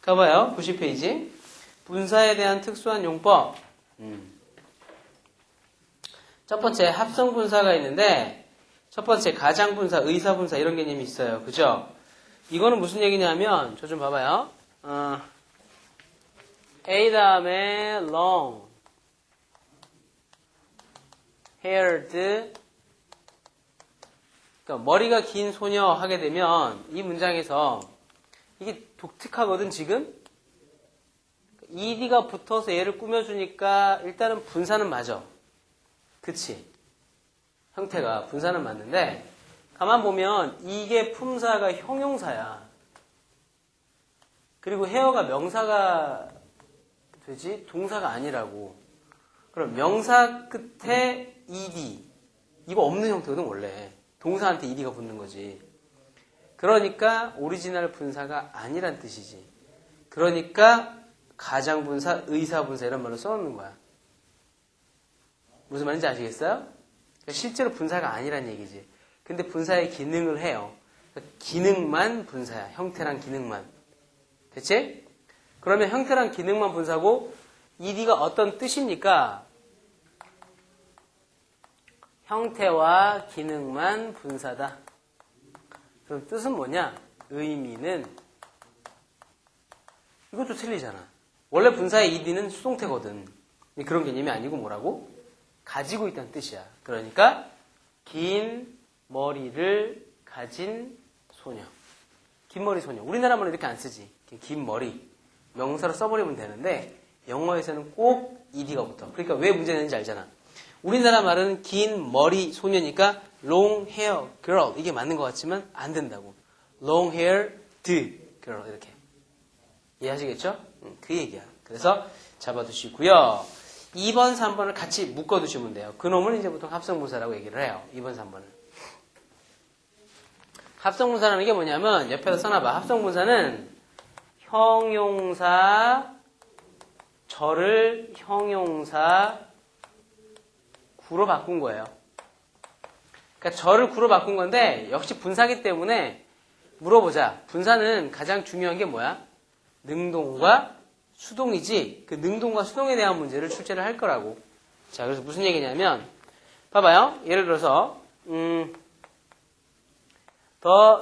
가봐요. 90페이지. 분사에 대한 특수한 용법. 첫 번째 합성분사가 있는데 첫 번째 가장분사, 의사분사 이런 개념이 있어요. 그죠? 이거는 무슨 얘기냐면 저 좀 봐봐요. A 다음에 long haired 그러니까 머리가 긴 소녀 하게 되면 이 문장에서 이게 독특하거든 지금? ed가 붙어서 얘를 꾸며주니까 일단은 분사는 맞아. 그치? 형태가 분사는 맞는데 가만 보면 이게 품사가 형용사야. 그리고 헤어가 명사가 되지? 동사가 아니라고. 그럼 명사 끝에 ed 이거 없는 형태거든 원래. 동사한테 ed가 붙는 거지. 그러니까 오리지널 분사가 아니란 뜻이지. 그러니까 가장분사, 의사분사 이런 말로 써놓는 거야. 무슨 말인지 아시겠어요? 그러니까 실제로 분사가 아니란 얘기지. 근데 분사의 기능을 해요. 그러니까 기능만 분사야. 형태랑 기능만. 됐지? 그러면 형태랑 기능만 분사고 ed가 어떤 뜻입니까? 형태와 기능만 분사다. 그럼 뜻은 뭐냐? 의미는 이것도 틀리잖아. 원래 분사의 ed는 수동태거든. 그런 개념이 아니고 뭐라고? 가지고 있다는 뜻이야. 그러니까 긴 머리를 가진 소녀. 긴 머리 소녀. 우리나라 말은 이렇게 안 쓰지. 긴 머리. 명사로 써버리면 되는데 영어에서는 꼭 ed가 붙어. 그러니까 왜 문제 되는지 알잖아. 우리나라 말은 긴 머리 소녀니까 long hair girl 이게 맞는 것 같지만 안 된다고. long haired girl 이렇게. 이해하시겠죠? 그 얘기야. 그래서 잡아두시고요. 2번, 3번을 같이 묶어두시면 돼요. 그놈은 이제 보통 합성분사라고 얘기를 해요. 2번, 3번은. 합성분사라는 게 뭐냐면 옆에서 써놔봐. 합성분사는 형용사 절을 형용사 구로 바꾼 거예요. 그러니까 절을 구로 바꾼 건데 역시 분사기 때문에 물어보자. 분사는 가장 중요한 게 뭐야? 능동과 수동이지. 그 능동과 수동에 대한 문제를 출제를 할 거라고. 자, 그래서 무슨 얘기냐면 봐봐요. 예를 들어서 The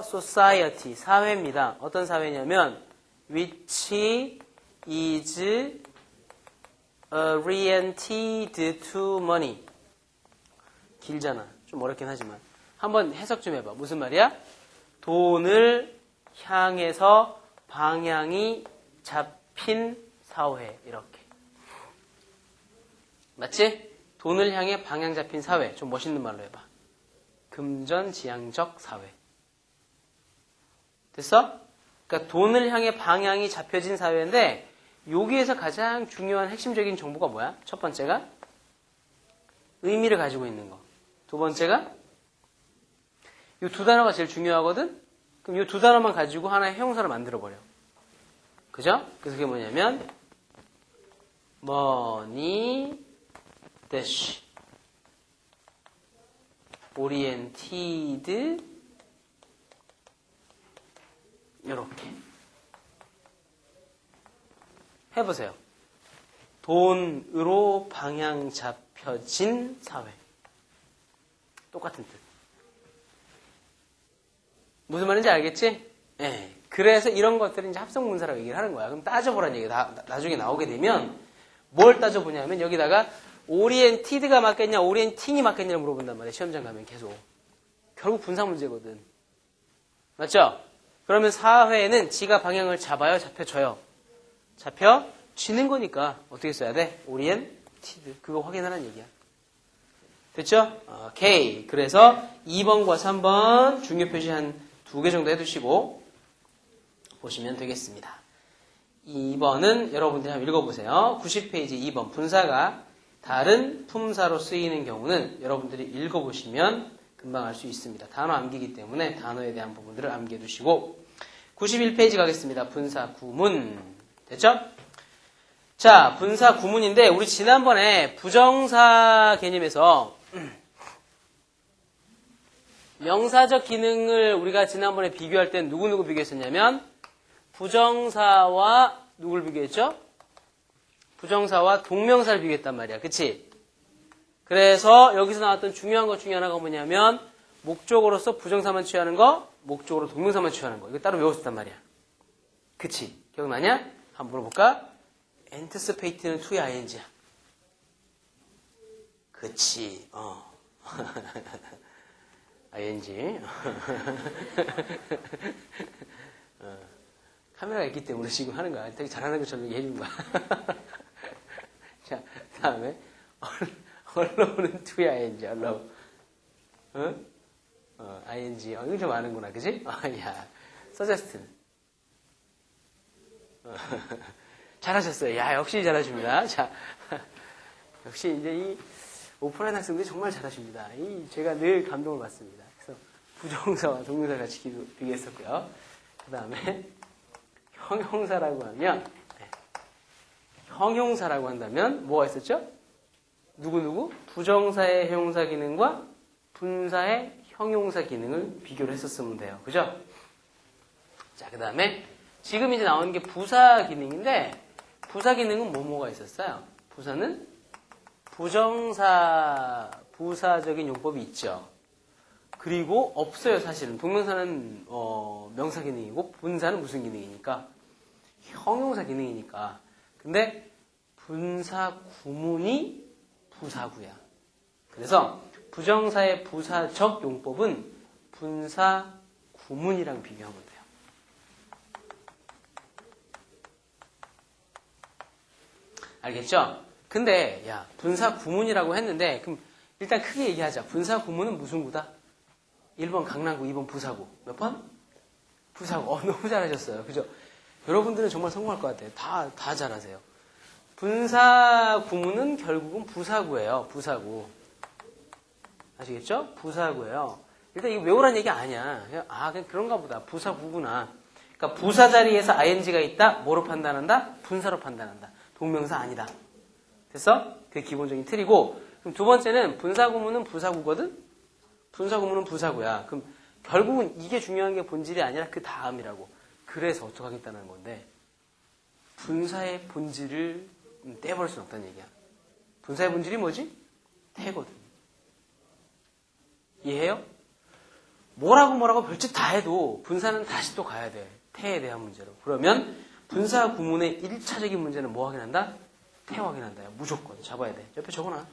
society 사회입니다. 어떤 사회냐면 which is oriented to money. 길잖아. 좀 어렵긴 하지만 한번 해석 좀 해봐. 무슨 말이야? 돈을 향해서 방향이 잡힌 사회. 이렇게. 맞지? 돈을 향해 방향 잡힌 사회. 좀 멋있는 말로 해봐. 금전지향적 사회. 됐어? 그러니까 돈을 향해 방향이 잡혀진 사회인데 여기에서 가장 중요한 핵심적인 정보가 뭐야? 첫 번째가 의미를 가지고 있는 거. 두 번째가 이 두 단어가 제일 중요하거든? 그럼 이 두 단어만 가지고 하나의 형용사를 만들어버려. 그죠? 그래서 그게 뭐냐면 money dash oriented 이렇게 해보세요. 돈으로 방향 잡혀진 사회. 똑같은 뜻. 무슨 말인지 알겠지? 예. 그래서 이런 것들은 이제 합성분사라고 얘기를 하는 거야. 그럼 따져보라는 얘기가 나중에 나오게 되면 뭘 따져보냐면 여기다가 오리엔티드가 맞겠냐, 오리엔팅이 맞겠냐를 물어본단 말이야. 시험장 가면 계속. 결국 분사 문제거든. 맞죠? 그러면 사회는 지가 방향을 잡아요, 잡혀줘요? 잡혀쥐는 거니까 어떻게 써야 돼? 오리엔티드. 그거 확인하라는 얘기야. 됐죠? 오케이. 그래서 2번과 3번 중요 표시 한 2개 정도 해두시고 보시면 되겠습니다. 2번은 여러분들이 한번 읽어보세요. 90페이지 2번 분사가 다른 품사로 쓰이는 경우는 여러분들이 읽어보시면 금방 알 수 있습니다. 단어 암기이기 때문에 단어에 대한 부분들을 암기해두시고 91페이지 가겠습니다. 분사 구문. 됐죠? 자, 분사 구문인데 우리 지난번에 부정사 개념에서 명사적 기능을 우리가 지난번에 비교할 땐 누구누구 비교했었냐면 부정사와 누굴 비교했죠? 부정사와 동명사를 비교했단 말이야. 그치? 그래서 여기서 나왔던 중요한 것 중에 하나가 뭐냐면 목적어로서 부정사만 취하는 거, 목적어로 동명사만 취하는 거. 이거 따로 외웠었단 말이야. 그치? 기억나냐? 한번 물어볼까? anticipate는 to의 ing야. 그치? ing. 카메라가 있기 때문에 지금 하는 거야. 되게 잘하는 것처럼 얘기해 준 거야. 자, 다음에 언론은 to의 ing. 언론. ing. 이거 좀 아는구나. 그치? 야, suggest는. 잘하셨어요. 야, 역시 잘하십니다. 자, 역시 이제 이 오프라인 학생들이 정말 잘하십니다. 제가 늘 감동을 받습니다. 그래서 부정사와 동명사 같이 비교했었고요. 그 다음에 형용사라고 하면, 형용사라고 한다면 뭐가 있었죠? 누구누구? 부정사의 형용사 기능과 분사의 형용사 기능을 비교를 했었으면 돼요. 그죠? 자, 그 다음에 지금 이제 나오는 게 부사 기능인데, 부사 기능은 뭐가 있었어요? 부사는 부정사, 부사적인 용법이 있죠. 그리고 없어요, 사실은. 동명사는 명사 기능이고, 분사는 무슨 기능이니까? 형용사 기능이니까. 근데 분사 구문이 부사구야. 그래서 부정사의 부사적 용법은 분사 구문이랑 비교하면 돼요. 알겠죠? 근데 야, 분사 구문이라고 했는데 그럼 일단 크게 얘기하자. 분사 구문은 무슨 구다? 1번 강남구, 2번 부사구. 몇 번? 부사구. 너무 잘하셨어요. 그죠? 여러분들은 정말 성공할 것 같아요. 다 잘하세요. 분사 구문은 결국은 부사구예요. 부사구. 아시겠죠? 부사구예요. 일단 이거 외우란 얘기 아니야. 그냥 그런가 보다. 부사구구나. 그러니까 부사 자리에서 ing가 있다. 뭐로 판단한다? 분사로 판단한다. 동명사 아니다. 됐어? 그게 기본적인 틀이고, 그럼 두 번째는 분사구문은 부사구거든? 분사구문은 부사구야. 그럼 결국은 이게 중요한 게 본질이 아니라 그 다음이라고. 그래서 어떡하겠다는 건데, 분사의 본질을 떼버릴 수는 없다는 얘기야. 분사의 본질이 뭐지? 태거든. 이해해요? 뭐라고 별짓 다 해도 분사는 다시 또 가야 돼. 태에 대한 문제로. 그러면 분사 구문의 1차적인 문제는 뭐 확인한다? 태 확인한다. 무조건 잡아야 돼. 옆에 적어놔.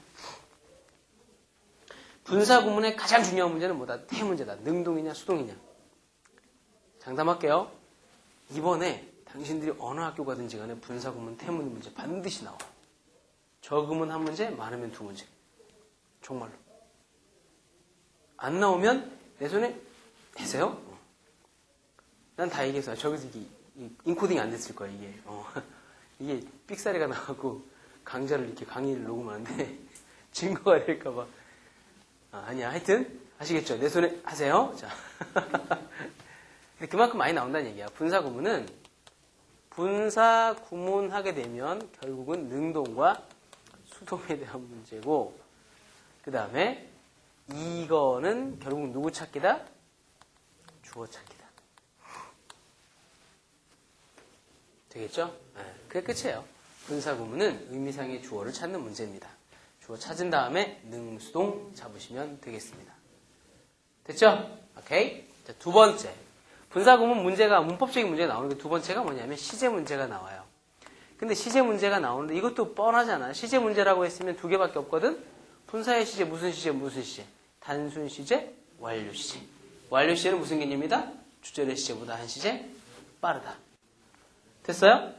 분사 구문의 가장 중요한 문제는 뭐다? 태 문제다. 능동이냐 수동이냐. 장담할게요. 이번에 당신들이 어느 학교 가든지 간에 분사 구문 태 문제 반드시 나와. 적으면 한 문제, 많으면 두 문제. 정말로. 안 나오면 내 손에 해세요? 난 다 얘기했어요. 저기서 인코딩이 안 됐을 거야, 이게. 이게 삑사리가 나가고 강좌를 이렇게 강의를 녹음하는데 증거가 될까봐. 아니야. 하여튼 아시겠죠? 내 손에 하세요. 자, 근데 그만큼 많이 나온다는 얘기야. 분사 구문은 분사 구문 하게 되면 결국은 능동과 수동에 대한 문제고, 그 다음에 이거는 결국 누구 찾기다? 주어 찾기다. 되겠죠? 그게 끝이에요. 분사 구문은 의미상의 주어를 찾는 문제입니다. 주어 찾은 다음에 능, 수동 잡으시면 되겠습니다. 됐죠? 오케이. 자, 두 번째. 분사 구문 문제가, 문법적인 문제가 나오는 게 두 번째가 뭐냐면 시제 문제가 나와요. 근데 시제 문제가 나오는데 이것도 뻔하잖아. 시제 문제라고 했으면 두 개밖에 없거든? 분사의 시제, 무슨 시제, 무슨 시제? 단순 시제, 완료 시제. 완료 시제는 무슨 개념이다? 주절의 시제보다 한 시제 빠르다. 됐어요?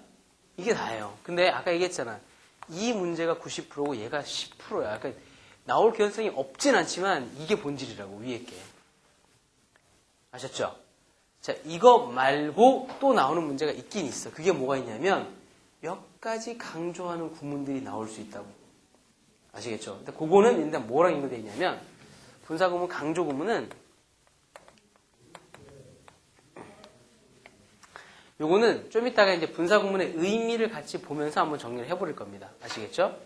이게 다예요. 근데 아까 얘기했잖아. 이 문제가 90%고 얘가 10%야. 그러니까 나올 개연성이 없진 않지만 이게 본질이라고, 위에 게. 아셨죠? 자, 이거 말고 또 나오는 문제가 있긴 있어. 그게 뭐가 있냐면 몇 가지 강조하는 구문들이 나올 수 있다고. 아시겠죠? 근데 그거는 일단 뭐랑 연결되어 있냐면 분사 구문, 강조 구문은 요거는 좀 이따가 이제 분사 구문의 의미를 같이 보면서 한번 정리를 해버릴 겁니다. 아시겠죠?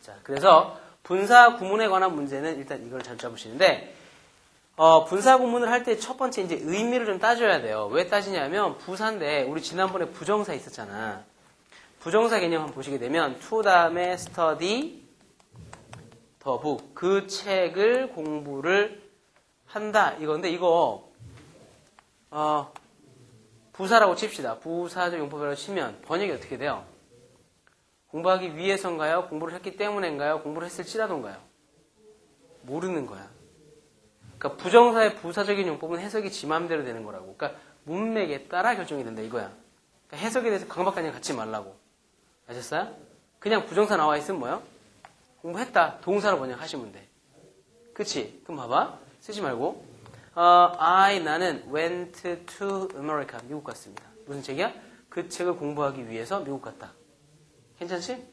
자, 그래서 분사 구문에 관한 문제는 일단 이걸 잘 잡으시는데, 분사 구문을 할 때 첫 번째 이제 의미를 좀 따져야 돼요. 왜 따지냐면 부사인데 우리 지난번에 부정사 있었잖아. 부정사 개념 한번 보시게 되면 to 다음에 study the book 그 책을 공부를 한다 이건데 이거 부사라고 칩시다. 부사적 용법이라고 치면 번역이 어떻게 돼요? 공부하기 위해서인가요? 공부를 했기 때문인가요? 공부를 했을지라도인가요? 모르는 거야. 그러니까 부정사의 부사적인 용법은 해석이 지 맘대로 되는 거라고. 그러니까 문맥에 따라 결정이 된다 이거야. 그러니까 해석에 대해서 강박관념 갖지 말라고. 아셨어요? 그냥 부정사 나와 있으면 뭐요? 공부했다. 동사로 번역하시면 돼. 그치? 그럼 봐봐. 쓰지 말고. 나는 went to America. 미국 갔습니다. 무슨 책이야? 그 책을 공부하기 위해서 미국 갔다. 괜찮지?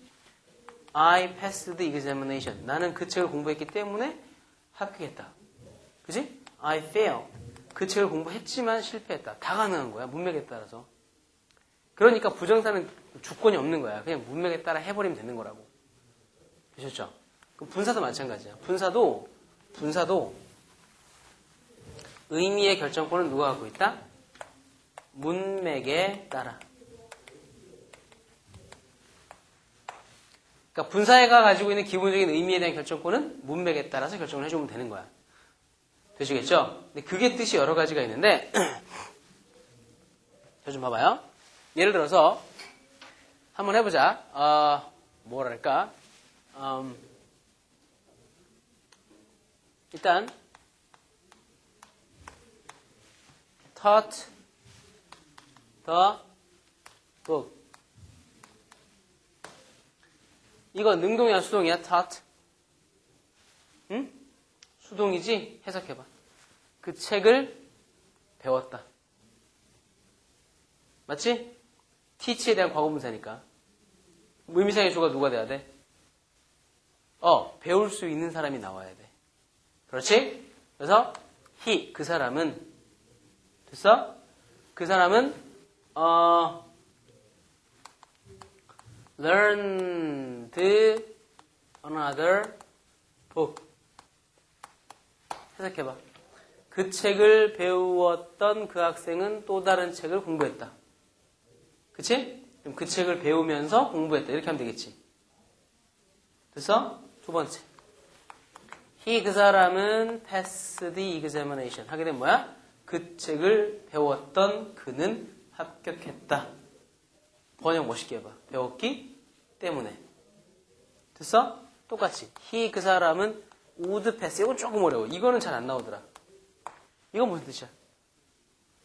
I passed the examination. 나는 그 책을 공부했기 때문에 합격했다. 그치? I failed. 그 책을 공부했지만 실패했다. 다 가능한 거야. 문맥에 따라서. 그러니까 부정사는 주권이 없는 거야. 그냥 문맥에 따라 해버리면 되는 거라고. 되셨죠? 그럼 분사도 마찬가지야. 분사도 의미의 결정권은 누가 갖고 있다? 문맥에 따라. 그러니까 분사가 가지고 있는 기본적인 의미에 대한 결정권은 문맥에 따라서 결정을 해주면 되는 거야. 되시겠죠? 근데 그게 뜻이 여러 가지가 있는데 저 좀 봐봐요. 예를 들어서 한번 해보자. 뭐랄까? 일단 taught the book. 이거 능동이야 수동이야? taught. 응? 수동이지? 해석해봐. 그 책을 배웠다. 맞지? teach에 대한 과거분사니까. 의미상의 주어가 누가 돼야 돼? 배울 수 있는 사람이 나와야 돼. 그렇지? 그래서 he, 그 사람은 됐어? 그 사람은 learned another book. 해석해봐. 그 책을 배우었던 그 학생은 또 다른 책을 공부했다. 그치? 그럼 그 책을 배우면서 공부했다. 이렇게 하면 되겠지. 됐어? 두 번째. he, 그 사람은 passed the examination. 하게 되면 뭐야? 그 책을 배웠던 그는 합격했다. 번역 멋있게 해봐. 배웠기 때문에. 됐어? 똑같이. he, 그 사람은 would pass. 이건 조금 어려워. 이거는 잘 안 나오더라. 이건 무슨 뜻이야?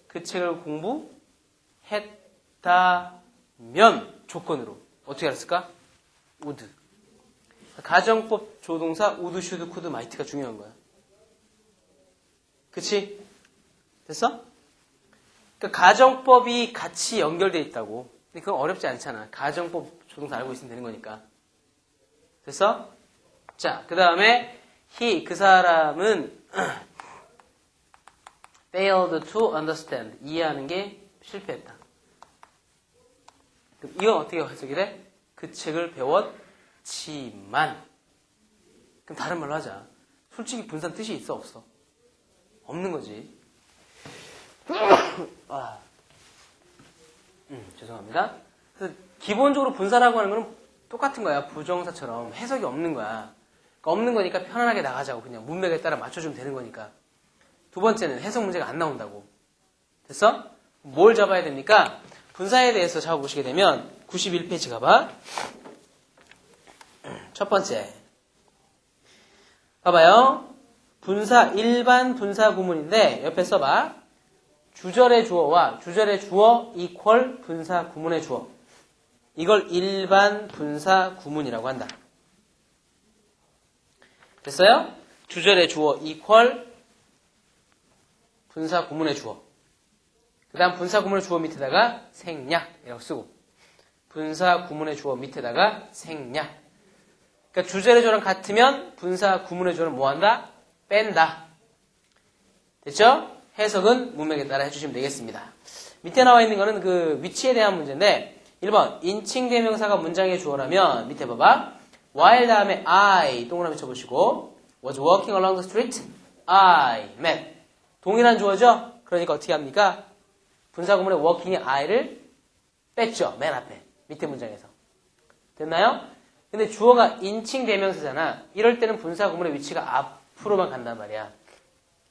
그 책을 공부했다면 조건으로. 어떻게 알았을까? would. 가정법 조동사 would, should, could, might가 중요한 거야. 그치? 됐어? 그러니까 가정법이 같이 연결되어 있다고. 근데 그건 어렵지 않잖아. 가정법 조동사 알고 있으면 되는 거니까. 됐어? 자, 그 다음에 he, 그 사람은 failed to understand. 이해하는 게 실패했다. 그럼 이건 어떻게 해석이 돼? 그 책을 배웠지만. 그럼 다른 말로 하자. 솔직히 분산 뜻이 있어 없어? 없는 거지. 죄송합니다. 그래서 기본적으로 분사라고 하는 건 똑같은 거야. 부정사처럼 해석이 없는 거야. 그러니까 없는 거니까 편안하게 나가자고. 그냥 문맥에 따라 맞춰주면 되는 거니까. 두 번째는 해석 문제가 안 나온다고. 됐어? 뭘 잡아야 됩니까? 분사에 대해서 잡아보시게 되면 91페이지 가봐. 첫 번째. 봐봐요. 분사, 일반 분사 구문인데 옆에 써봐. 주절의 주어와 주절의 주어 이퀄 분사 구문의 주어. 이걸 일반 분사 구문이라고 한다. 됐어요? 주절의 주어 이퀄 분사 구문의 주어. 그 다음 분사 구문의 주어 밑에다가 생략이라고 쓰고 분사 구문의 주어 밑에다가 생략. 그러니까 주절의 주어랑 같으면 분사 구문의 주어는 뭐한다? 뺀다. 됐죠? 해석은 문맥에 따라 해주시면 되겠습니다. 밑에 나와 있는 거는 그 위치에 대한 문제인데 1번 인칭 대명사가 문장의 주어라면 밑에 봐봐. while 다음에 I 동그라미 쳐보시고 was walking along the street I met. 동일한 주어죠? 그러니까 어떻게 합니까? 분사구문의 working의 I를 뺐죠. 맨 앞에. 밑에 문장에서. 됐나요? 근데 주어가 인칭 대명사잖아. 이럴 때는 분사구문의 위치가 앞으로만 간단 말이야.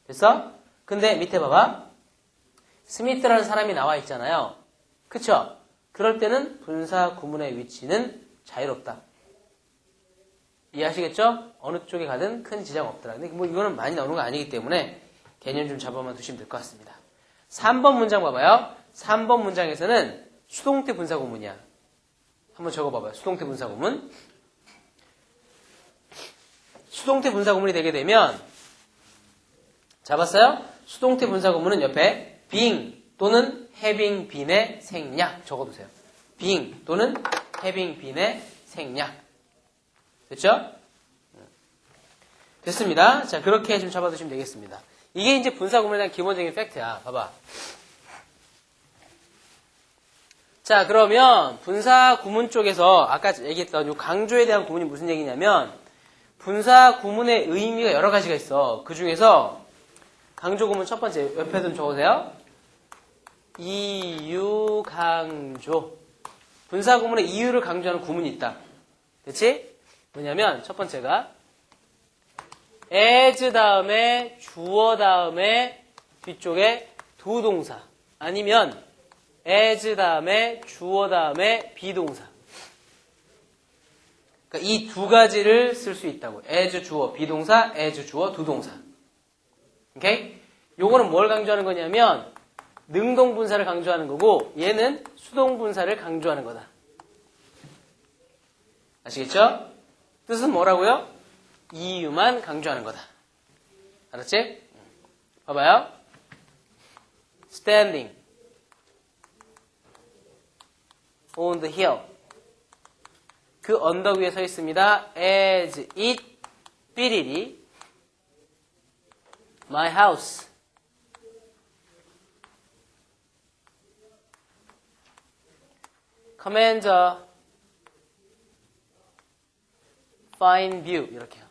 됐어? 근데 밑에 봐봐. 스미스라는 사람이 나와 있잖아요. 그쵸? 그럴 때는 분사구문의 위치는 자유롭다. 이해하시겠죠? 어느 쪽에 가든 큰 지장 없더라. 근데 뭐 이거는 많이 나오는 거 아니기 때문에 개념 좀 잡아만 두시면 될 것 같습니다. 3번 문장 봐봐요. 3번 문장에서는 수동태 분사구문이야. 한번 적어봐봐요. 수동태 분사구문. 수동태 분사구문이 되게 되면 잡았어요? 수동태 분사구문은 옆에 being 또는 having been의 생략 적어두세요. being 또는 having been의 생략. 됐죠? 됐습니다. 자, 그렇게 좀 잡아두시면 되겠습니다. 이게 이제 분사구문에 대한 기본적인 팩트야. 봐봐. 자, 그러면 분사구문 쪽에서 아까 얘기했던 이 강조에 대한 구문이 무슨 얘기냐면 분사구문의 의미가 여러 가지가 있어. 그 중에서 강조구문 첫 번째 옆에 좀 적으세요. 이유 강조. 분사구문의 이유를 강조하는 구문이 있다. 그치? 뭐냐면 첫 번째가 as 다음에 주어 다음에 뒤쪽에 두 동사 아니면 as 다음에 주어 다음에 비동사. 그러니까 이 두 가지를 쓸 수 있다고. as 주어 비동사, as 주어 두 동사. 오케이? 요거는 뭘 강조하는 거냐면 능동분사를 강조하는 거고 얘는 수동분사를 강조하는 거다. 아시겠죠? 뜻은 뭐라고요? 이유만 강조하는 거다. 알았지? 봐봐요. Standing on the hill. 그 언덕 위에 서 있습니다. As it 삐리리 my house. commands a fine view. 이렇게요.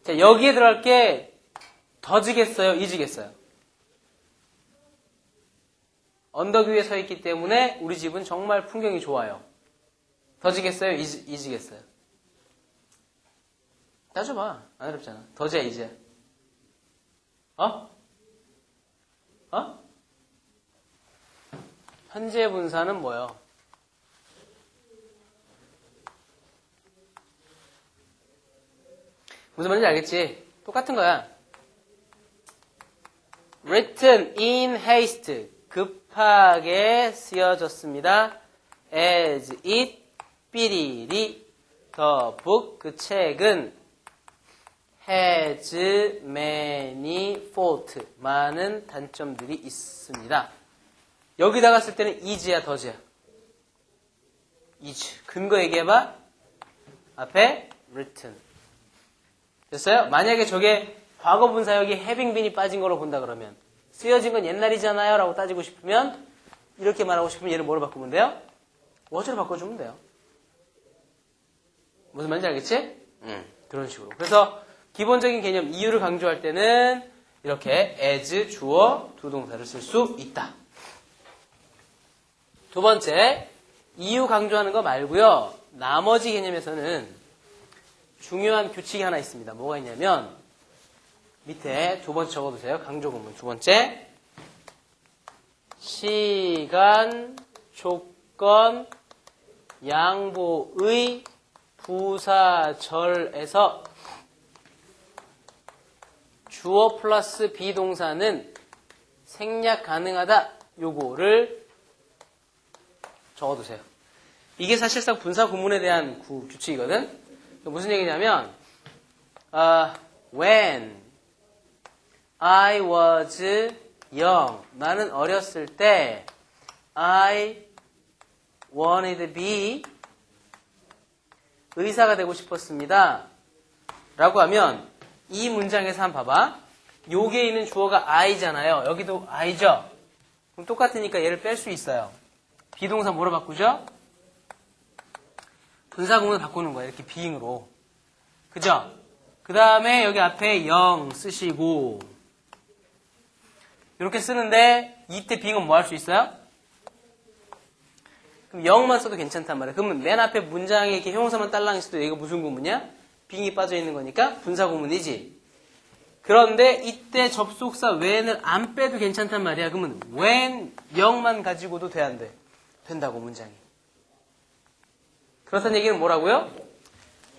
자, 여기에 들어갈 게 더지겠어요? 이지겠어요? 언덕 위에 서 있기 때문에 우리 집은 정말 풍경이 좋아요. 더지겠어요? 이지겠어요? 따져봐. 안 어렵잖아. 더지야, 이지야? 어? 현재 분사는 뭐예요? 무슨 말인지 알겠지? 똑같은 거야. Written in haste. 급하게 쓰여졌습니다. As it 삐리리 the book. 그 책은 has many faults. 많은 단점들이 있습니다. 여기다가 쓸 때는 is야 does야? is. 근거 얘기해봐. 앞에 written. 됐어요? 만약에 저게 과거 분사역이 having been이 빠진 걸로 본다 그러면 쓰여진 건 옛날이잖아요 라고 따지고 싶으면 이렇게 말하고 싶으면 얘를 뭐로 바꾸면 돼요? was로 바꿔주면 돼요. 무슨 말인지 알겠지? 그런 식으로. 그래서 기본적인 개념 이유를 강조할 때는 이렇게 as 주어 두 동사를 쓸 수 있다. 두 번째, 이유 강조하는 거 말고요. 나머지 개념에서는 중요한 규칙이 하나 있습니다. 뭐가 있냐면 밑에 두 번째 적어두세요. 강조구문 두 번째. 시간, 조건, 양보의 부사절에서 주어 플러스 비동사는 생략 가능하다. 요거를 적어두세요. 이게 사실상 분사 구문에 대한 규칙이거든. 무슨 얘기냐면 when I was young. 나는 어렸을 때 I wanted to be 의사가 되고 싶었습니다. 라고 하면 이 문장에서 한번 봐봐. 여기에 있는 주어가 I잖아요. 여기도 I죠? 그럼 똑같으니까 얘를 뺄 수 있어요. 비동사 뭐로 바꾸죠? 분사구문을 바꾸는 거예요. 이렇게 being으로. 그죠? 그 다음에 여기 앞에 0 쓰시고 이렇게 쓰는데 이때 빙은 뭐 할 수 있어요? 그럼 0만 써도 괜찮단 말이에요. 그러면 맨 앞에 문장에 이렇게 형용사만 딸랑 있어도 이거 무슨 구문이야? 빙이 빠져 있는 거니까 분사 구문이지. 그런데 이때 접속사 when을 안 빼도 괜찮단 말이야. 그러면 when 0만 가지고도 돼, 안 돼? 된다고 문장이. 그렇다는 얘기는 뭐라고요?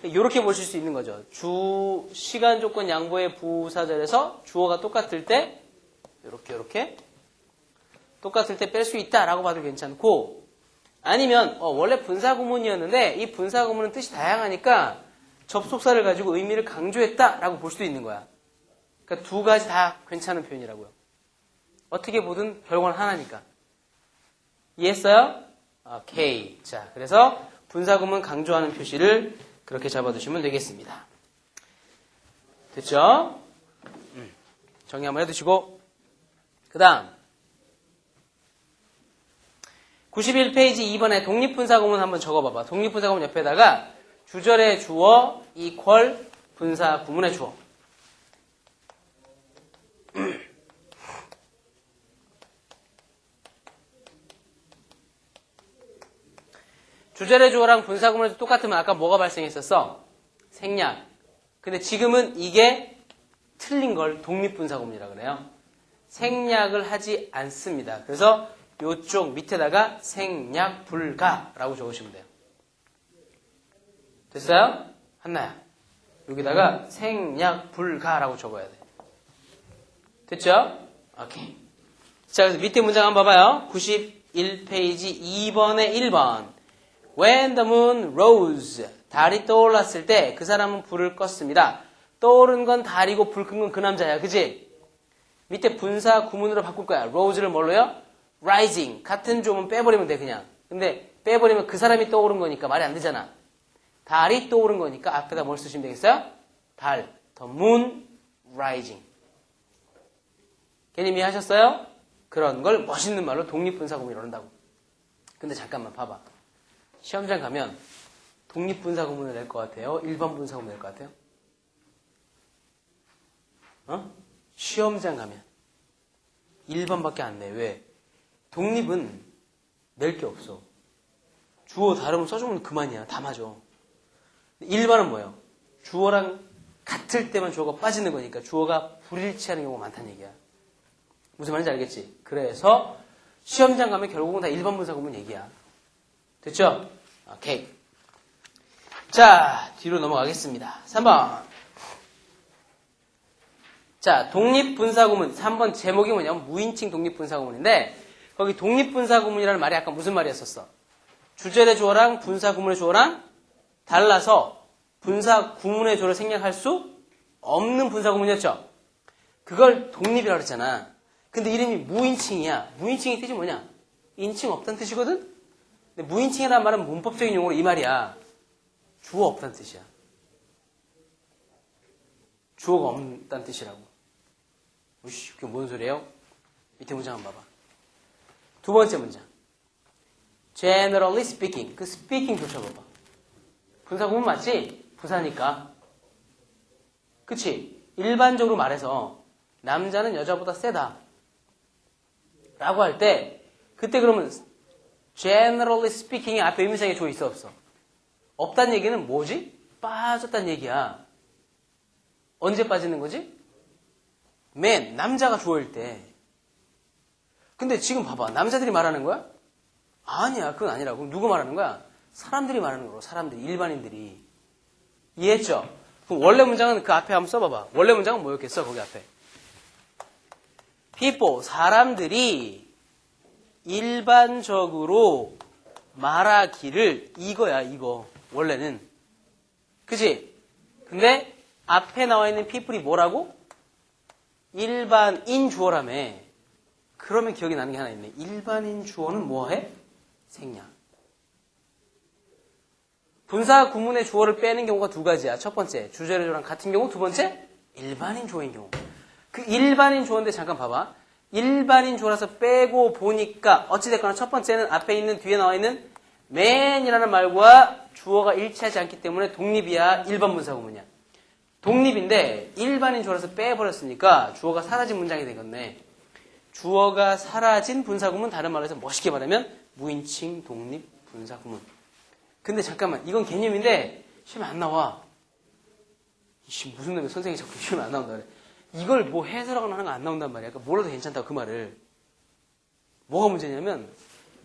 이렇게 보실 수 있는 거죠. 주 시간 조건 양보의 부사절에서 주어가 똑같을 때 이렇게 똑같을 때 뺄 수 있다라고 봐도 괜찮고, 아니면 원래 분사 구문이었는데 이 분사 구문은 뜻이 다양하니까 접속사를 가지고 의미를 강조했다라고 볼 수도 있는 거야. 그러니까 두 가지 다 괜찮은 표현이라고요. 어떻게 보든 결과는 하나니까. 이해했어요? 오케이. 자, 그래서 분사 구문 강조하는 표시를 그렇게 잡아두시면 되겠습니다. 됐죠? 정리 한번 해두시고, 그 다음 91페이지 2번에 독립분사구문 한번 적어봐봐. 독립분사구문 옆에다가 주절의 주어 이퀄 분사구문의 주어. 주절의 주어랑 분사구문에서 똑같으면 아까 뭐가 발생했었어? 생략. 근데 지금은 이게 틀린 걸 독립분사구문이라고 그래요. 생략을 하지 않습니다. 그래서 이쪽 밑에다가 생략 불가라고 적으시면 돼요. 됐어요? 한나야. 여기다가 생략 불가라고 적어야 돼. 됐죠? 오케이. 자, 그래서 밑에 문장 한번 봐봐요. 91페이지 2번에 1번. When the moon rose. 달이 떠올랐을 때 그 사람은 불을 껐습니다. 떠오른 건 달이고 불 끈 건 그 남자야. 그지? 밑에 분사 구문으로 바꿀 거야. rose를 뭘로요? rising. 같은 조문 빼버리면 돼, 그냥. 근데 빼버리면 그 사람이 떠오른 거니까 말이 안 되잖아. 달이 떠오른 거니까 앞에다 뭘 쓰시면 되겠어요? 달. the moon rising. 걔님 이해하셨어요? 그런 걸 멋있는 말로 독립분사구문이라고 한다고. 근데 잠깐만 봐봐. 시험장 가면 독립분사구문을 낼 것 같아요? 일반 분사구문 낼 것 같아요? 시험장 가면 1번밖에 안 내. 왜? 독립은 낼 게 없어. 주어 다름을 써주면 그만이야. 다 맞아. 일반은 뭐예요? 주어랑 같을 때만 주어가 빠지는 거니까 주어가 불일치하는 경우가 많다는 얘기야. 무슨 말인지 알겠지? 그래서 시험장 가면 결국은 다 일반 분사구문 얘기야. 됐죠? 오케이. 자, 뒤로 넘어가겠습니다. 3번. 자, 독립분사구문. 3번 제목이 뭐냐면 무인칭 독립분사구문인데 거기 독립분사구문이라는 말이 아까 무슨 말이었었어? 주절의 주어랑 분사구문의 주어랑 달라서 분사구문의 주어를 생략할 수 없는 분사구문이었죠? 그걸 독립이라고 그랬잖아. 근데 이름이 무인칭이야. 무인칭의 뜻이 뭐냐? 인칭 없다는 뜻이거든? 근데 무인칭이라는 말은 문법적인 용어로 이 말이야. 주어 없다는 뜻이야. 주어가 없다는 뜻이라고. 우씨, 그게 뭔 소리예요? 밑에 문장 한번 봐봐. 두 번째 문장. Generally speaking. 그 speaking 붙여봐봐. 분사구문 맞지? 부사니까. 그치? 일반적으로 말해서 남자는 여자보다 세다. 라고 할 때 그때 그러면 generally speaking이 앞에 의미상에 주어 있어 없어? 없다는 얘기는 뭐지? 빠졌다는 얘기야. 언제 빠지는 거지? 맨 남자가 주어일 때. 근데 지금 봐봐. 남자들이 말하는 거야? 아니야. 그건 아니라고. 그럼 누구 말하는 거야? 사람들이 말하는 거로. 사람들이. 일반인들이. 이해했죠? 그럼 원래 문장은 그 앞에 한번 써봐봐. 원래 문장은 뭐였겠어? 거기 앞에. people. 사람들이 일반적으로 말하기를 이거야. 이거. 원래는. 그치? 근데 앞에 나와 있는 people이 뭐라고? 일반인 주어라며. 그러면 기억이 나는 게 하나 있네. 일반인 주어는 뭐해? 생략. 분사 구문의 주어를 빼는 경우가 두 가지야. 첫 번째, 주절의 주어랑 같은 경우. 두 번째, 일반인 주어인 경우. 그 일반인 주어인데 잠깐 봐봐. 일반인 주어라서 빼고 보니까 어찌됐거나 첫 번째는 앞에 있는 뒤에 나와 있는 man이라는 말과 주어가 일치하지 않기 때문에 독립이야. 일반 분사 구문이야. 독립인데 일반인 주어라서 빼버렸으니까 주어가 사라진 문장이 되겠네. 주어가 사라진 분사구문, 다른 말로 해서 멋있게 말하면 무인칭 독립 분사구문. 근데 잠깐만, 이건 개념인데 시험에 안 나와. 무슨 놈의 선생님이 자꾸 시험에 안 나온다 그래. 이걸 뭐 해설하거나 하는 거 안 나온단 말이야. 그러니까 몰라도 괜찮다고 그 말을. 뭐가 문제냐면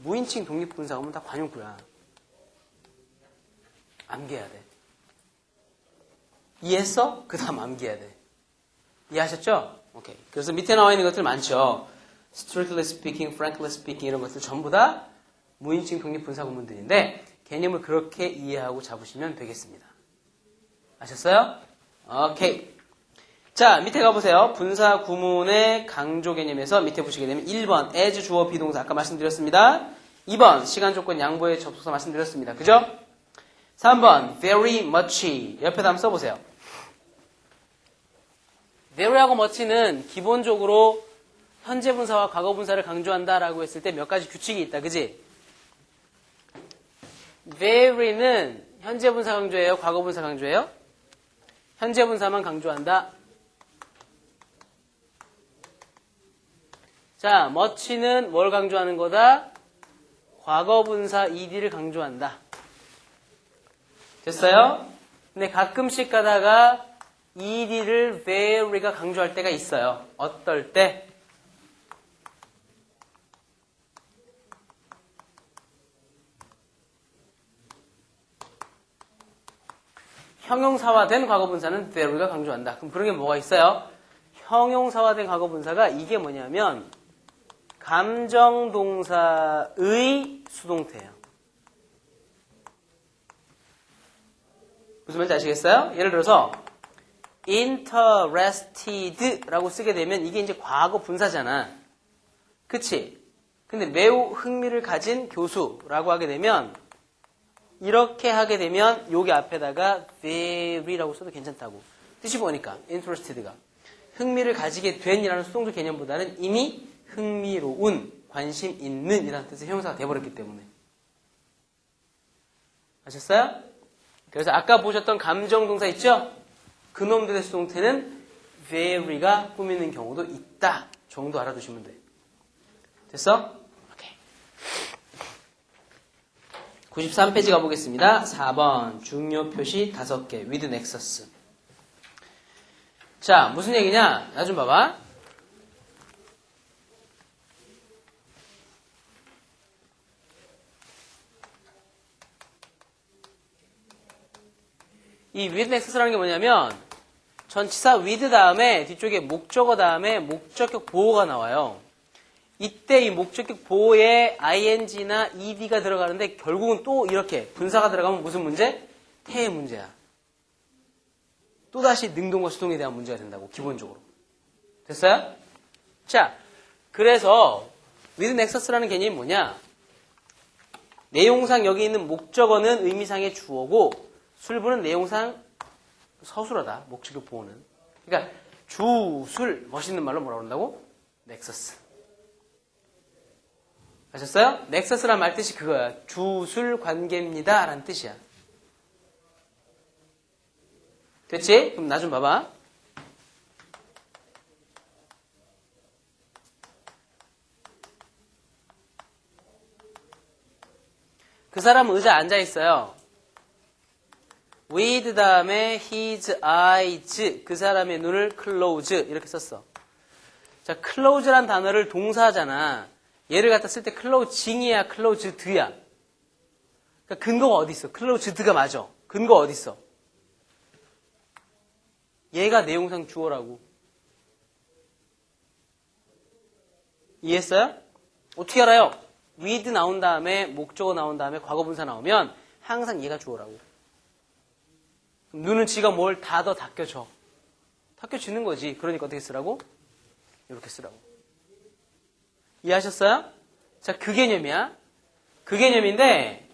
무인칭 독립 분사구문 다 관용구야. 암기해야 돼. 이해했어? 그 다음 암기해야 돼. 이해하셨죠? 오케이. 그래서 밑에 나와 있는 것들 많죠. strictly speaking, frankly speaking 이런 것들 전부 다 무인칭 독립 분사 구문들인데 개념을 그렇게 이해하고 잡으시면 되겠습니다. 아셨어요? 오케이. 자, 밑에 가보세요. 분사 구문의 강조 개념에서 밑에 보시게 되면 1번 as 주어 비동사 아까 말씀드렸습니다. 2번 시간 조건 양보의 접속사 말씀드렸습니다. 그죠? 3번 very much 옆에다 한번 써보세요. very하고 much는 기본적으로 현재 분사와 과거 분사를 강조한다라고 했을 때 몇 가지 규칙이 있다. 그지? very는 현재 분사 강조예요? 과거 분사 강조예요? 현재 분사만 강조한다. 자, much는 뭘 강조하는 거다? 과거 분사 ed를 강조한다. 됐어요? 근데 가끔씩 가다가 ed를 very가 강조할 때가 있어요. 어떨 때? 형용사화된 과거분사는 very가 강조한다. 그럼 그런 게 뭐가 있어요? 형용사화된 과거분사가 이게 뭐냐면 감정동사의 수동태예요. 무슨 말인지 아시겠어요? 예를 들어서 interested라고 쓰게 되면 이게 이제 과거 분사잖아. 그치? 근데 매우 흥미를 가진 교수라고 하게 되면 이렇게 하게 되면 여기 앞에다가 very라고 써도 괜찮다고. 뜻이 뭐니까 interested가 흥미를 가지게 된이라는 수동적 개념보다는 이미 흥미로운, 관심 있는 이라는 뜻의 형용사가 돼버렸기 때문에. 아셨어요? 그래서 아까 보셨던 감정동사 있죠? 그놈들의 수동태는 very가 꾸미는 경우도 있다 정도 알아두시면 돼. 됐어? 오케이. 93페이지 가보겠습니다. 4번 중요 표시 5개 with nexus. 자, 무슨 얘기냐? 나 좀 봐봐. 이 with nexus라는 게 뭐냐면 전치사 with 다음에 뒤쪽에 목적어 다음에 목적격 보호가 나와요. 이때 이 목적격 보호에 ing나 ed가 들어가는데 결국은 또 이렇게 분사가 들어가면 무슨 문제? 해의 문제야. 또다시 능동과 수동에 대한 문제가 된다고 기본적으로. 됐어요? 자, 그래서 with nexus라는 개념이 뭐냐? 내용상 여기 있는 목적어는 의미상의 주어고 술부는 내용상 서술어다. 목적격 보호는. 그러니까 주술 멋있는 말로 뭐라고 한다고? 넥서스. 아셨어요? 넥서스란 말 뜻이 그거야. 주술 관계입니다 라는 뜻이야. 됐지? 그럼 나 좀 봐봐. 그 사람은 의자에 앉아있어요. with 다음에 his eyes 그 사람의 눈을 close 이렇게 썼어. 자, close란 단어를 동사하잖아. 얘를 갖다 쓸 때 closing이야, closed야. 그러니까 근거가 어디 있어? closed가 맞아. 근거 어디 있어? 얘가 내용상 주어라고. 이해했어요? 어떻게 알아요? with 나온 다음에 목적어 나온 다음에 과거분사 나오면 항상 얘가 주어라고. 눈은 지가 뭘 닫아 닦여줘. 닦여주는 거지. 그러니까 어떻게 쓰라고? 이렇게 쓰라고. 이해하셨어요? 자, 그 개념이야. 그 개념인데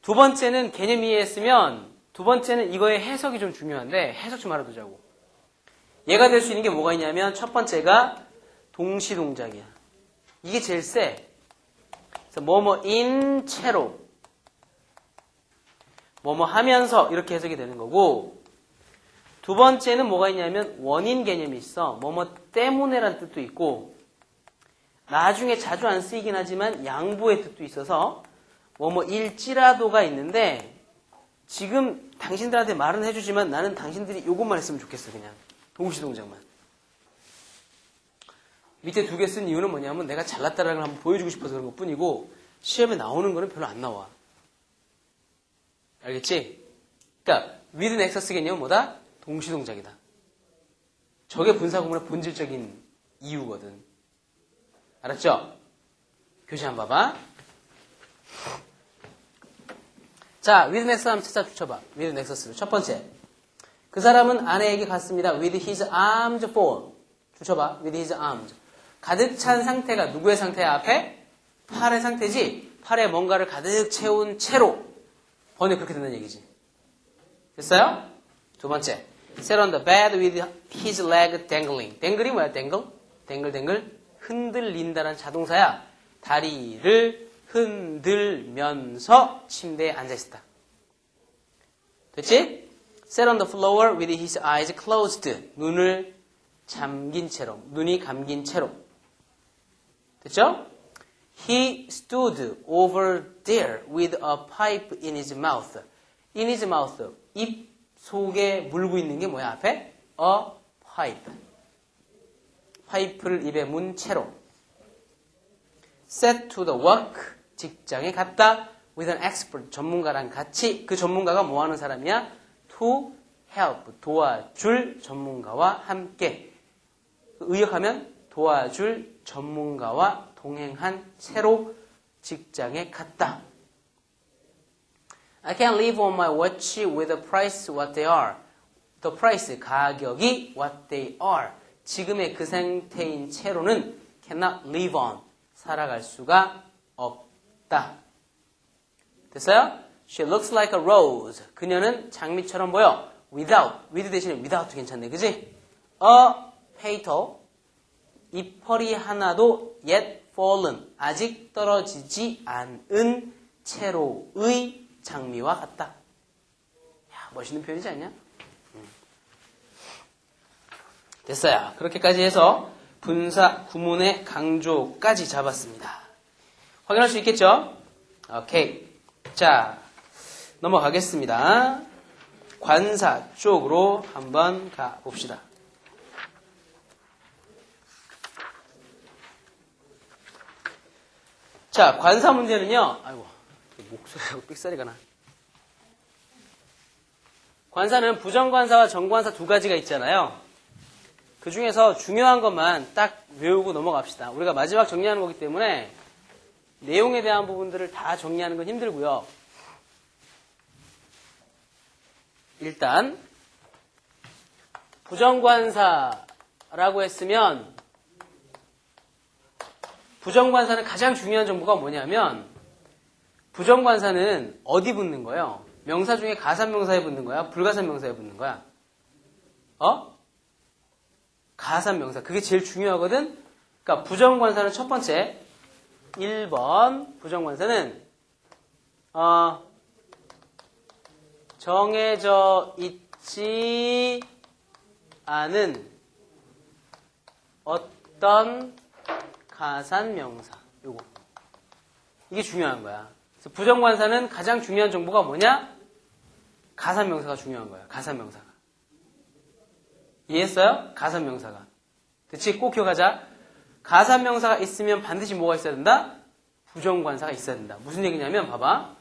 두 번째는 개념 이해했으면 두 번째는 이거의 해석이 좀 중요한데 해석 좀 알아두자고. 얘가 될 수 있는 게 뭐가 있냐면 첫 번째가 동시동작이야. 이게 제일 세. 그래서 뭐뭐인 채로 뭐뭐 하면서 이렇게 해석이 되는 거고 두 번째는 뭐가 있냐면 원인 개념이 있어. 뭐뭐 때문에라는 뜻도 있고 나중에 자주 안 쓰이긴 하지만 양보의 뜻도 있어서 뭐뭐일지라도가 있는데 지금 당신들한테 말은 해주지만 나는 당신들이 이것만 했으면 좋겠어. 그냥 동시동작만. 밑에 두 개 쓴 이유는 뭐냐면 내가 잘났다라는 걸 한번 보여주고 싶어서 그런 것뿐이고 시험에 나오는 거는 별로 안 나와. 알겠지? 그러니까 with nexus 개념은 뭐다? 동시동작이다. 저게 분사구문의 본질적인 이유거든. 알았죠? 교시 한번 봐봐. 자, with nexus 한번 찾아 붙여봐. with nexus를. 첫 번째. 그 사람은 아내에게 갔습니다. with his arms full. 붙여봐. with his arms. 가득 찬 상태가 누구의 상태야? 앞에? 팔의 상태지. 팔에 뭔가를 가득 채운 채로. 번역 그렇게 된다는 얘기지. 됐어요? 두 번째. sat on the bed with his leg dangling. dangle이 뭐야? dangle? 댕글댕글. 흔들린다는 자동사야. 다리를 흔들면서 침대에 앉아있었다. 됐지? sat on the floor with his eyes closed. 눈을 잠긴 채로. 눈이 감긴 채로. 됐죠? He stood over there with a pipe in his mouth. In his mouth. 입 속에 물고 있는 게 뭐야? 앞에? A pipe. 파이프를 입에 문 채로. Set to the work. 직장에 갔다. With an expert. 전문가랑 같이. 그 전문가가 뭐 하는 사람이야? To help. 도와줄 전문가와 함께. 의역하면 도와줄 전문가와 동행한 채로 직장에 갔다. I can't live on my watch with the price what they are. The price, 가격이 what they are. 지금의 그 상태인 채로는 cannot live on. 살아갈 수가 없다. 됐어요? She looks like a rose. 그녀는 장미처럼 보여. Without. with 대신에 without 괜찮네. 그지? A petal. 잎펄이 하나도 yet fallen. 아직 떨어지지 않은 채로의 장미와 같다. 야, 멋있는 표현이지 않냐? 됐어요. 그렇게까지 해서 분사 구문의 강조까지 잡았습니다. 확인할 수 있겠죠? 오케이. 자, 넘어가겠습니다. 관사 쪽으로 한번 가봅시다. 자, 관사 문제는요. 아이고, 목소리하고 삑사리가 나. 관사는 부정관사와 정관사 두 가지가 있잖아요. 그 중에서 중요한 것만 딱 외우고 넘어갑시다. 우리가 마지막 정리하는 거기 때문에 내용에 대한 부분들을 다 정리하는 건 힘들고요. 일단 부정관사라고 했으면 부정관사는 가장 중요한 정보가 뭐냐면 부정관사는 어디 붙는 거예요? 명사 중에 가산명사에 붙는 거야? 불가산명사에 붙는 거야? 가산명사. 그게 제일 중요하거든? 그러니까 부정관사는 첫 번째 1번 부정관사는 정해져 있지 않은 어떤 가산명사. 요거. 이게 중요한 거야. 그래서 부정관사는 가장 중요한 정보가 뭐냐? 가산명사가 중요한 거야. 가산명사가. 이해했어요? 가산명사가. 그치? 꼭 기억하자. 가산명사가 있으면 반드시 뭐가 있어야 된다? 부정관사가 있어야 된다. 무슨 얘기냐면 봐봐.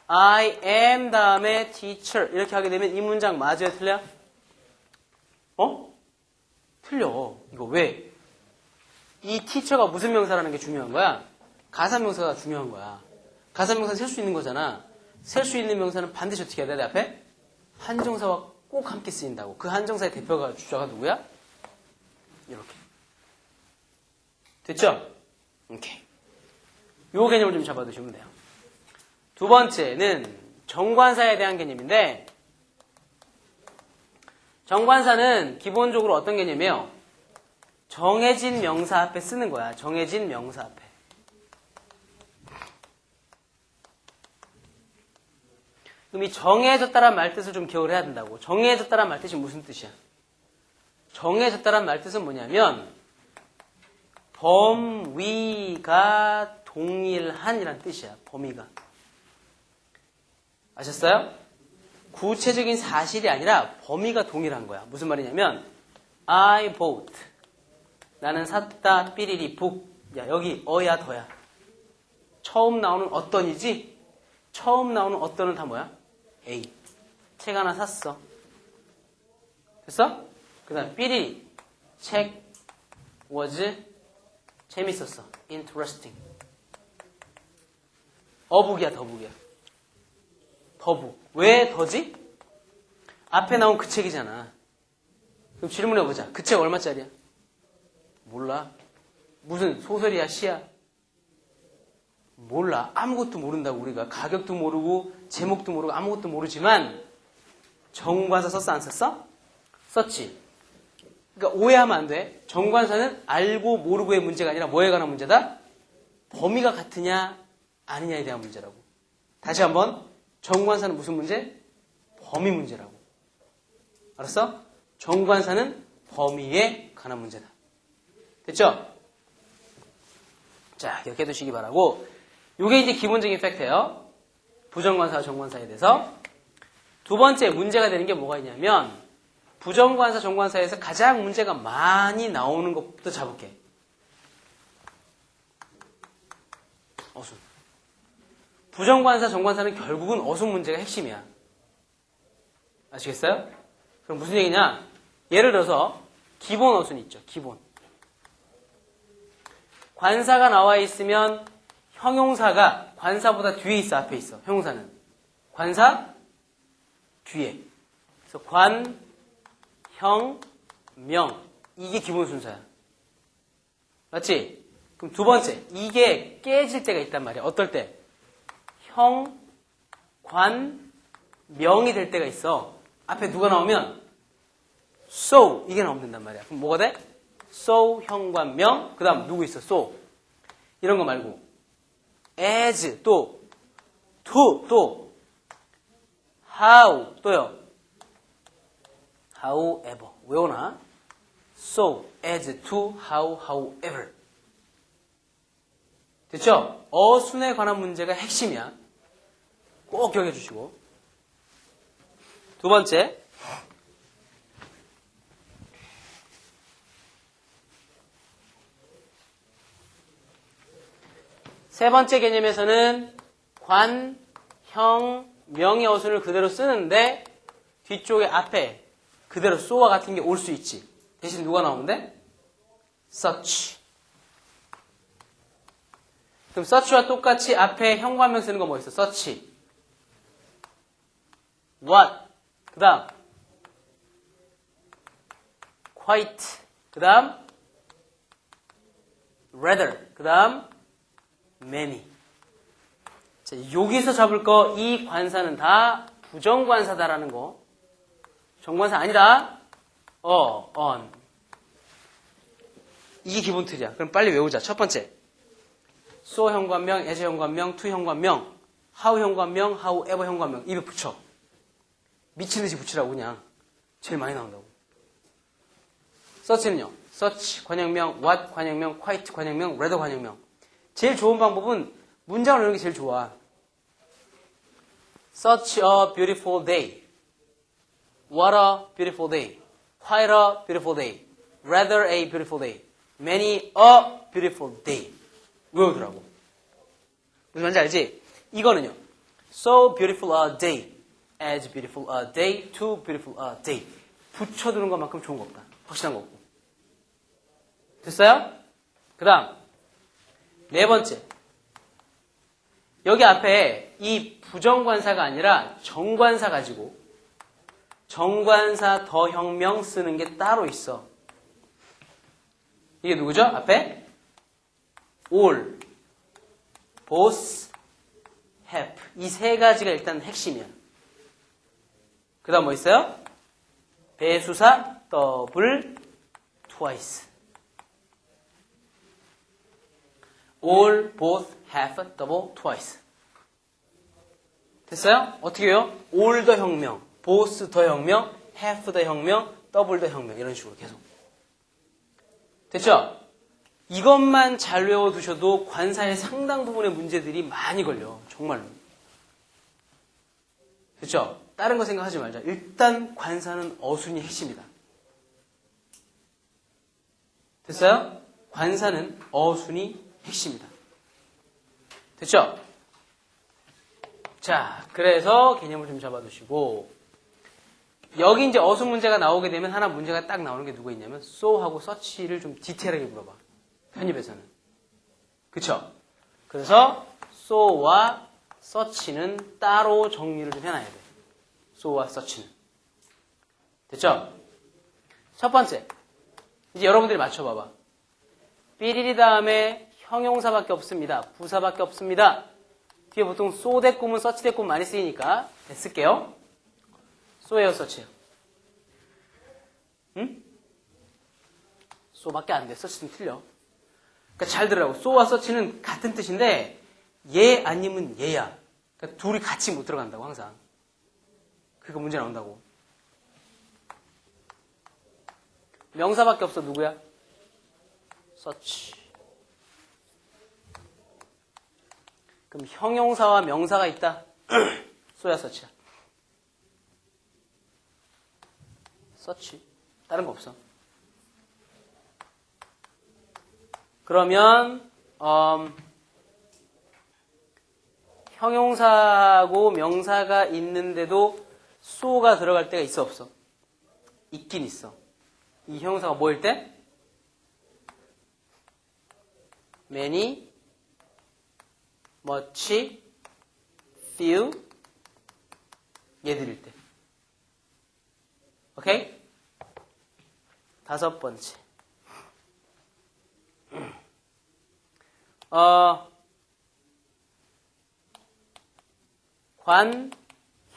I am 다음에 teacher 이렇게 하게 되면 이 문장 맞아요? 틀려? 틀려. 이거 왜? 이 teacher가 무슨 명사라는 게 중요한 거야? 가산명사가 중요한 거야. 가산명사는 셀 수 있는 거잖아. 셀 수 있는 명사는 반드시 어떻게 해야 돼? 내 앞에? 한정사와 꼭 함께 쓰인다고. 그 한정사의 대표가 주자가 누구야? 이렇게. 됐죠? 오케이. 요 개념을 좀 잡아두시면 돼요. 두 번째는 정관사에 대한 개념인데 정관사는 기본적으로 어떤 개념이에요? 정해진 명사 앞에 쓰는 거야. 정해진 명사 앞에. 그럼 이 정해졌다란 말뜻을 좀 기억을 해야 된다고. 정해졌다란 말뜻이 무슨 뜻이야? 정해졌다란 말뜻은 뭐냐면 범위가 동일한이란 뜻이야. 범위가. 아셨어요? 구체적인 사실이 아니라 범위가 동일한 거야. 무슨 말이냐면 I bought. 나는 샀다. 삐리리 북. 야, 여기 어야 더야. 처음 나오는 어떤이지? 처음 나오는 어떤은 다 뭐야? A. 책 하나 샀어. 됐어? 그 다음 삐리리. 책 was 재밌었어. interesting. 어북이야, 더북이야. 더북. 왜 더지? 앞에 나온 그 책이잖아. 그럼 질문해보자. 그 책 얼마짜리야? 몰라. 무슨 소설이야, 시야? 몰라. 아무것도 모른다고 우리가. 가격도 모르고 제목도 모르고 아무것도 모르지만 정관사 썼어, 안 썼어? 썼지. 그러니까 오해하면 안 돼. 정관사는 알고 모르고의 문제가 아니라 뭐에 관한 문제다? 범위가 같으냐 아니냐에 대한 문제라고. 다시 한번. 정관사는 무슨 문제? 범위 문제라고. 알았어? 정관사는 범위에 관한 문제다. 됐죠? 자, 기억해 두시기 바라고. 이게 이제 기본적인 팩트예요. 부정관사와 정관사에 대해서. 두 번째 문제가 되는 게 뭐가 있냐면 부정관사, 정관사에서 가장 문제가 많이 나오는 것부터 잡을게. 어순. 부정관사, 정관사는 결국은 어순 문제가 핵심이야. 아시겠어요? 그럼 무슨 얘기냐? 예를 들어서 기본 어순 있죠. 기본. 관사가 나와 있으면 형용사가 관사보다 뒤에 있어, 앞에 있어. 형용사는. 관사 뒤에. 그래서 관, 형, 명. 이게 기본 순서야. 맞지? 그럼 두 번째. 이게 깨질 때가 있단 말이야. 어떨 때? 형, 관, 명이 될 때가 있어. 앞에 누가 나오면 so 이게 나오면 된단 말이야. 그럼 뭐가 돼? so, 형, 관, 명. 그 다음 누구 있어? so. 이런 거 말고 as 또 to 또 how 또요. however 외우나? so, as, to, how, however. 됐죠? 어순에 관한 문제가 핵심이야. 꼭 기억해 주시고. 두 번째. 세 번째 개념에서는 관, 형, 명의 어순을 그대로 쓰는데 뒤쪽에 앞에 그대로 so와 같은 게 올 수 있지. 대신 누가 나오는데? such. 그럼 such와 똑같이 앞에 형관명 쓰는 거 뭐 있어? such. what. 그 다음 quite. 그 다음 rather. 그 다음 many. 자, 여기서 잡을 거 이 관사는 다 부정관사다라는 거. 정관사 아니다. on. 이게 기본 틀이야. 그럼 빨리 외우자. 첫 번째. so 현관명, as 현관명, to 현관명, how 현관명, however 현관명. 입에 붙여. 미친 듯이 붙이라고 그냥. 제일 많이 나온다고. such는요. such 관형명, what 관형명, quite 관형명, rather 관형명. 제일 좋은 방법은 문장을 넣는 게 제일 좋아. Such a beautiful day. What a beautiful day. Quite a beautiful day. Rather a beautiful day. Many a beautiful day. 외우더라고. 무슨 말인지 알지? 이거는요. So beautiful a day. As beautiful a day. Too beautiful a day. 붙여두는 것만큼 좋은 거 없다. 확실한 거 없고. 됐어요? 그 다음. 네 번째. 여기 앞에 이 부정관사가 아니라 정관사 가지고 정관사 더 형명 쓰는 게 따로 있어. 이게 누구죠? 앞에 all, both, have. 이 세 가지가 일단 핵심이야. 그 다음 뭐 있어요? 배수사 double, twice. all, both, have, double, twice. 됐어요? 어떻게 해요? all 더 혁명, both 더 혁명, half 더 혁명, double 더 혁명 이런 식으로 계속. 됐죠? 이것만 잘 외워두셔도 관사의 상당 부분의 문제들이 많이 걸려. 정말로. 됐죠? 다른 거 생각하지 말자. 일단 관사는 어순이 핵심이다. 됐어요? 관사는 어순이 핵심이다. 됐죠? 자, 그래서 개념을 좀 잡아두시고 여기 이제 어순 문제가 나오게 되면 하나 문제가 딱 나오는 게 누구 있냐면 so하고 such를 좀 디테일하게 물어봐. 편입에서는. 그쵸? 그래서 so와 such는 따로 정리를 좀 해놔야 돼. so와 such는. 됐죠? 첫 번째. 이제 여러분들이 맞춰봐봐. 삐리리 다음에 형용사밖에 없습니다. 부사밖에 없습니다. 뒤에 보통 so 대꾸문, such 대꾸문 많이 쓰이니까 쓸게요. so예요, such예요? 응? so밖에 안 돼. such는 틀려. 그러니까 잘 들으라고. so와 such는 같은 뜻인데 얘 아니면 얘야. 그러니까 둘이 같이 못 들어간다고 항상. 그러니까 문제 나온다고. 명사밖에 없어. 누구야? such. 그럼 형용사와 명사가 있다. so야 such야. such. 다른 거 없어. 그러면 형용사하고 명사가 있는데도 so가 들어갈 때가 있어 없어? 있긴 있어. 이 형용사가 뭐일 때? many, much, few 얘들일 때. 오케이? 다섯 번째. 관,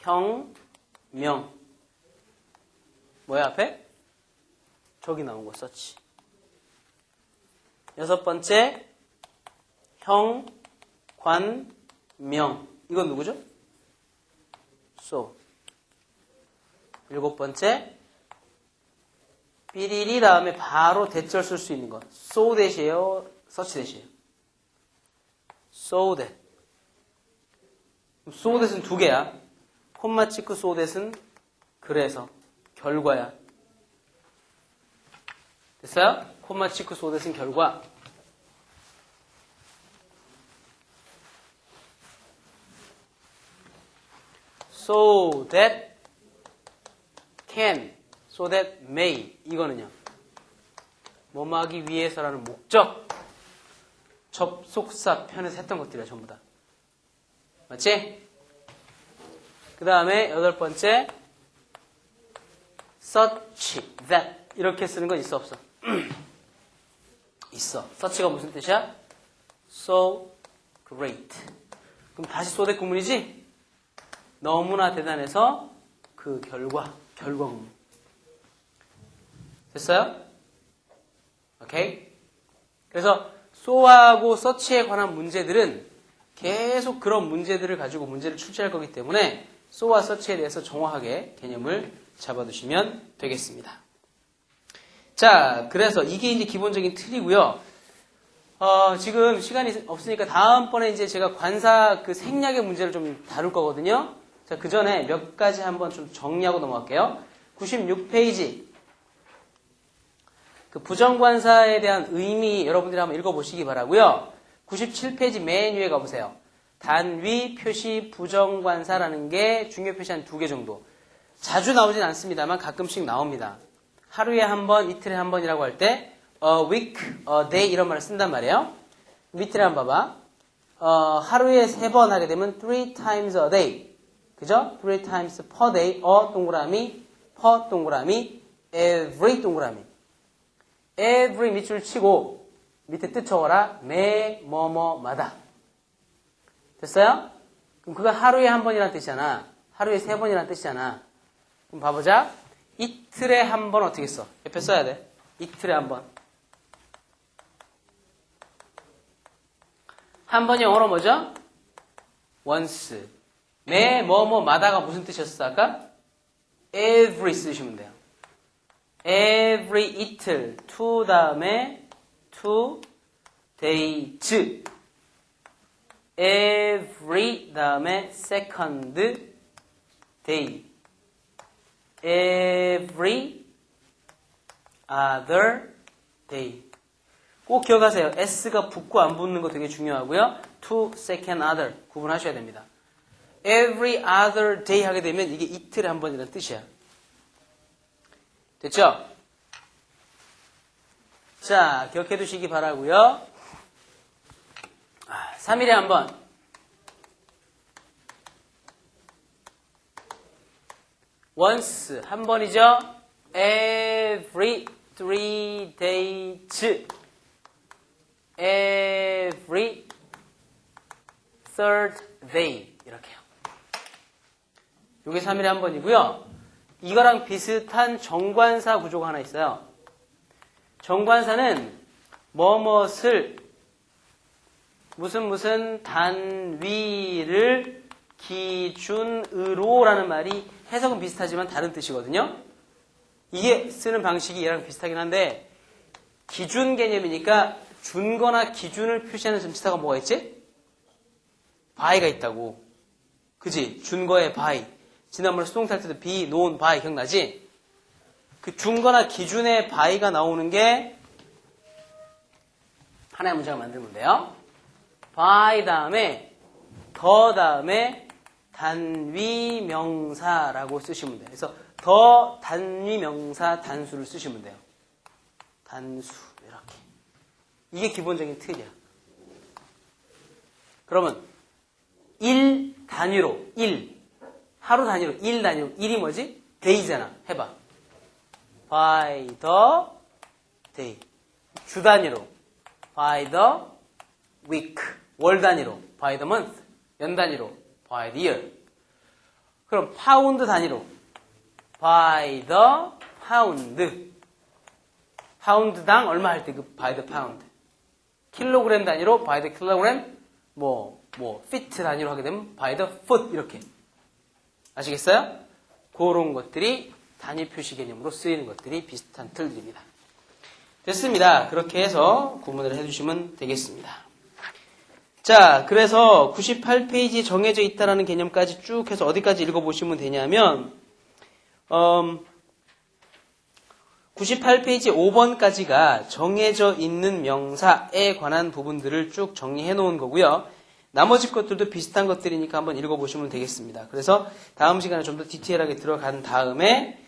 형, 명. 뭐야 앞에? 저기 나온 거 썼지. 여섯 번째. 형, 관, 명. 이건 누구죠? so. 일곱 번째. 삐리리 다음에 바로 대절 쓸 수 있는 거. so 대시에요? such 대시에요? so that. so that은 두 개야. 콤마 찍고 so that은 그래서 결과야. 됐어요? 콤마 찍고 so that은 결과. so that can, so that may. 이거는요. 뭐뭐 하기 위해서라는 목적. 접속사 편에서 했던 것들이야 전부 다. 맞지? 그 다음에 여덟 번째 such that 이렇게 쓰는 건 있어 없어? 있어. such가 무슨 뜻이야? so great. 그럼 다시 so that 구문이지? 너무나 대단해서 그 결과 구문. 됐어요? 오케이? 그래서 so하고 such에 관한 문제들은 계속 그런 문제들을 가지고 문제를 출제할 거기 때문에 so와 such에 대해서 정확하게 개념을 잡아두시면 되겠습니다. 자, 그래서 이게 이제 기본적인 틀이고요. 지금 시간이 없으니까 다음번에 이제 제가 관사 그 생략의 문제를 좀 다룰 거거든요. 자, 그 전에 몇 가지 한번 좀 정리하고 넘어갈게요. 96페이지. 그 부정관사에 대한 의미 여러분들이 한번 읽어보시기 바라고요. 97페이지 맨 위에 가보세요. 단위, 표시, 부정관사라는 게 중요 표시 한 2개 정도. 자주 나오진 않습니다만 가끔씩 나옵니다. 하루에 한 번, 이틀에 한 번이라고 할 때 a week, a day 이런 말을 쓴단 말이에요. 밑에 한번 봐봐. 하루에 3번 하게 되면 3 times a day. 그죠? 3 times per day, a 동그라미, per 동그라미, every 동그라미. every 밑줄 치고 밑에 뜻 적어라. 매, 뭐뭐마다. 됐어요? 그럼 그거 하루에 한 번이라는 뜻이잖아. 하루에 3번이라는 뜻이잖아. 그럼 봐보자. 이틀에 한 번 어떻게 써? 옆에 써야 돼. 이틀에 한 번. 한 번이 영어로 뭐죠? once. 매 뭐뭐마다가 무슨 뜻이었어 아까? every 쓰시면 돼요. every 이틀 to 다음에 to days every 다음에 second day every other day 꼭 기억하세요. S가 붙고 안 붙는 거 되게 중요하고요. to second other 구분하셔야 됩니다. every other day 하게 되면 이게 이틀에 한 번이라는 뜻이야. 됐죠? 자, 기억해 두시기 바라고요. 3일에 한 번. once 한 번이죠. every 3 days. every third day. 이렇게요. 이게 3일에 한 번이고요. 이거랑 비슷한 정관사 구조가 하나 있어요. 정관사는 뭐뭇을 무슨 단위를 기준으로 라는 말이 해석은 비슷하지만 다른 뜻이거든요. 이게 쓰는 방식이 얘랑 비슷하긴 한데 기준 개념이니까 준거나 기준을 표시하는 점치사가 뭐가 있지? by가 있다고. 그지? 준거에 by. 지난번에 수동태 할 때도 be, known by 기억나지? 그 준거나 기준의 by가 나오는 게 하나의 문장을 만들면 돼요. by 다음에 더 다음에 단위명사라고 쓰시면 돼요. 그래서 더 단위명사 단수를 쓰시면 돼요. 단수 이렇게. 이게 기본적인 틀이야. 그러면 1 단위로 1 하루 단위로 1 단위로 1이 뭐지? day잖아. 해봐. by the day. 주 단위로 by the week. 월 단위로 by the month. 연 단위로 by the year. 그럼 파운드 단위로 by the pound. 파운드당 얼마 할 때 그 by the pound. 킬로그램 단위로 by the kilogram. feet 단위로 하게 되면 by the foot 이렇게. 아시겠어요? 그런 것들이 단위 표시 개념으로 쓰이는 것들이 비슷한 틀들입니다. 됐습니다. 그렇게 해서 구분을 해주시면 되겠습니다. 자, 그래서 98페이지에 정해져 있다라는 개념까지 쭉 해서 어디까지 읽어보시면 되냐면 98페이지 5번까지가 정해져 있는 명사에 관한 부분들을 쭉 정리해 놓은 거고요. 나머지 것들도 비슷한 것들이니까 한번 읽어보시면 되겠습니다. 그래서 다음 시간에 좀 더 디테일하게 들어간 다음에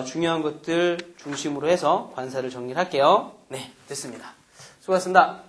중요한 것들 중심으로 해서 관사를 정리를 할게요. 네, 됐습니다. 수고하셨습니다.